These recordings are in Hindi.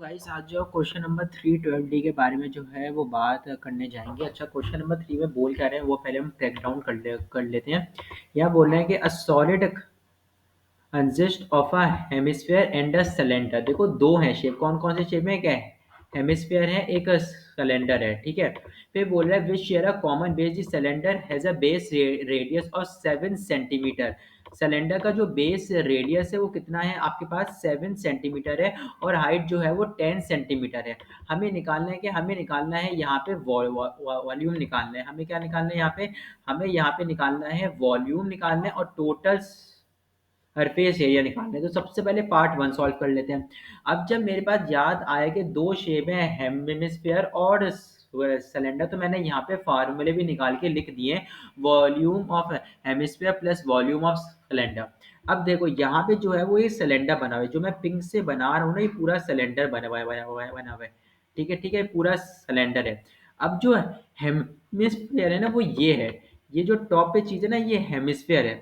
गाइस आज जो क्वेश्चन नंबर 320 के बारे में जो है वो बात करने जाएंगे। अच्छा, क्वेश्चन नंबर 3 में बोल क्या रहे हैं वो पहले हम ब्रेक डाउन कर लेते हैं। यहाँ बोल रहे हैं कि a solid consist of a hemisphere and a cylinder. देखो दो हैं शेप, कौन कौन से शेप में, क्या है, हेमिस्फीयर है, एक सिलेंडर है, ठीक है। फिर बोल रहा है which share a common base, the cylinder has a base radius of 7 centimetre. Cylinder का जो बेस रेडियस है वो कितना है आपके पास, 7 सेंटीमीटर है, और हाइट जो है वो 10 सेंटीमीटर है। हमें निकालना है यहाँ पे वॉल्यूम निकालना है। हमें क्या निकालना है यहाँ पे, हमें यहाँ पे निकालना है वॉल्यूम निकालना है और टोटल सरफेस एरिया निकालना है। तो सबसे पहले पार्ट वन सॉल्व कर लेते हैं। अब जब मेरे पास याद आया कि दो शेप है, हेमिस्फीयर और सिलेंडर, तो मैंने यहाँ पे फार्मूले भी निकाल के लिख दिए, volume of hemisphere plus volume of cylinder. अब देखो यहाँ पे जो है वो ये सिलेंडर बना हुआ है, जो मैं पिंक से बना रहा हूँ ना, ये पूरा सिलेंडर बना हुआ है, ठीक है ठीक है, पूरा सिलेंडर है। अब जो हेमिस्फीयर है ना वो ये है, ये जो टॉप पे चीज है ना ये हेमिस्फीयर है,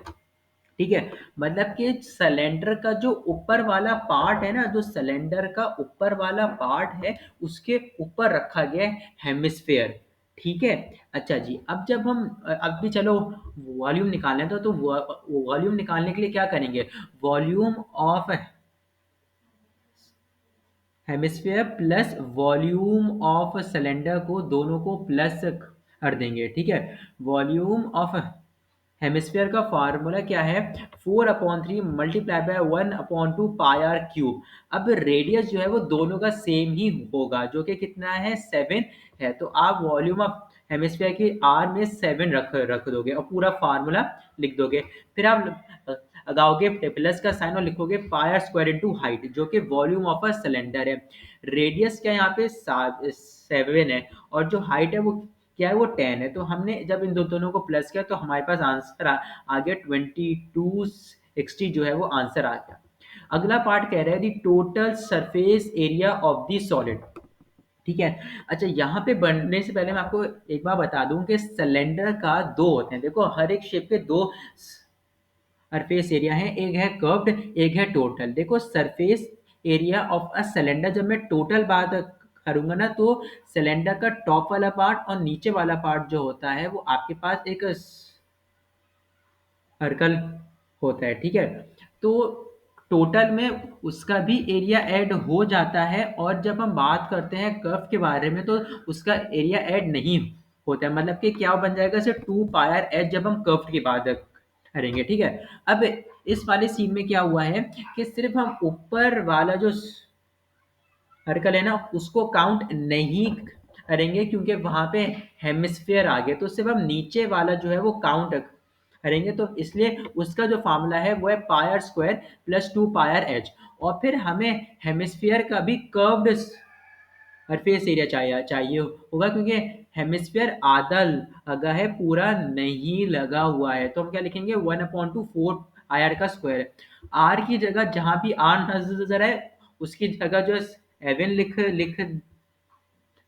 ठीक है। मतलब कि सिलेंडर का जो ऊपर वाला पार्ट है ना, जो सिलेंडर का ऊपर वाला पार्ट है उसके ऊपर रखा गया है हेमिस्फेयर, ठीक है। अच्छा जी, अब जब हम अब भी चलो वॉल्यूम निकालना है तो वॉल्यूम निकालने के लिए क्या करेंगे, volume of hemisphere plus volume of cylinder को दोनों को प्लस कर देंगे, ठीक है। वॉल्यूम ऑफ हेमिस्फीयर का फार्मूला क्या है, 4/3 multiply by 1/2 pi R cube. अब रेडियस जो है वो दोनों का सेम ही होगा, जो कि कितना है, 7 है। तो आप वॉल्यूम ऑफ हेमिस्फीयर की आर में 7 रख दोगे और पूरा फार्मूला लिख दोगे। फिर आप लगाओगे प्लस का साइन और लिखोगे पाई आर स्क्वायर इंटू हाइट, जो कि वॉल्यूम ऑफ अ सिलेंडर है। रेडियस क्या है यहाँ पे 7 है, और जो हाइट है वो क्या है, वो 10 है। तो हमने जब इन दोनों को प्लस किया तो हमारे पास आंसर आ गया 2260, जो है वो आंसर आ गया। अगला पार्ट कह रहा है दी total surface area of the solid, ठीक है। अच्छा, यहाँ पे बढ़ने से पहले मैं आपको एक बार बता दूं कि सिलेंडर का दो होते हैं। देखो हर एक शेप के दो सरफेस एरिया है, एक है कर्व्ड एक है टोटल। देखो surface area of a cylinder, जब मैं टोटल बात करूंगा ना, तो सिलेंडर का टॉप वाला पार्ट और नीचे वाला पार्ट जो होता है वो आपके पास एक सर्कल होता है, ठीक है। तो टोटल में उसका भी एरिया ऐड हो जाता है, और जब हम बात करते हैं कर्व के बारे में तो उसका एरिया ऐड नहीं होता है। मतलब कि क्या बन जाएगा, सिर्फ 2 पाई आर एच जब हम कर्व की बात करेंगे, ठीक है। अब इस वाले सीन में क्या हुआ है कि सिर्फ हम ऊपर वाला जो सर्कल है ना उसको काउंट नहीं करेंगे, क्योंकि वहां पे हेमिस्फेयर आ गया। तो सिर्फ हम नीचे वाला जो है वो काउंट करेंगे। तो इसलिए उसका जो फार्मूला है वो है pi R square plus 2 pi R H. और फिर हमें हेमिस्फेयर का भी कर्व्ड सरफेस एरिया चाहिए होगा, क्योंकि हेमिस्फेयर आधा लगा है, पूरा नहीं लगा हुआ है। तो हम क्या लिखेंगे, 1/4 का स्क्वायर। आर की जगह जहां भी आर नजर है उसकी जगह जो है 7 लिख लिख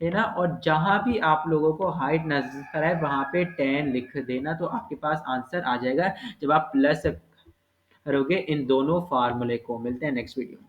देना, और जहां भी आप लोगों को हाइट नजर है वहां पे 10 लिख देना। तो आपके पास आंसर आ जाएगा जब आप प्लस करोगे इन दोनों फार्मूले को। मिलते हैं नेक्स्ट वीडियो में।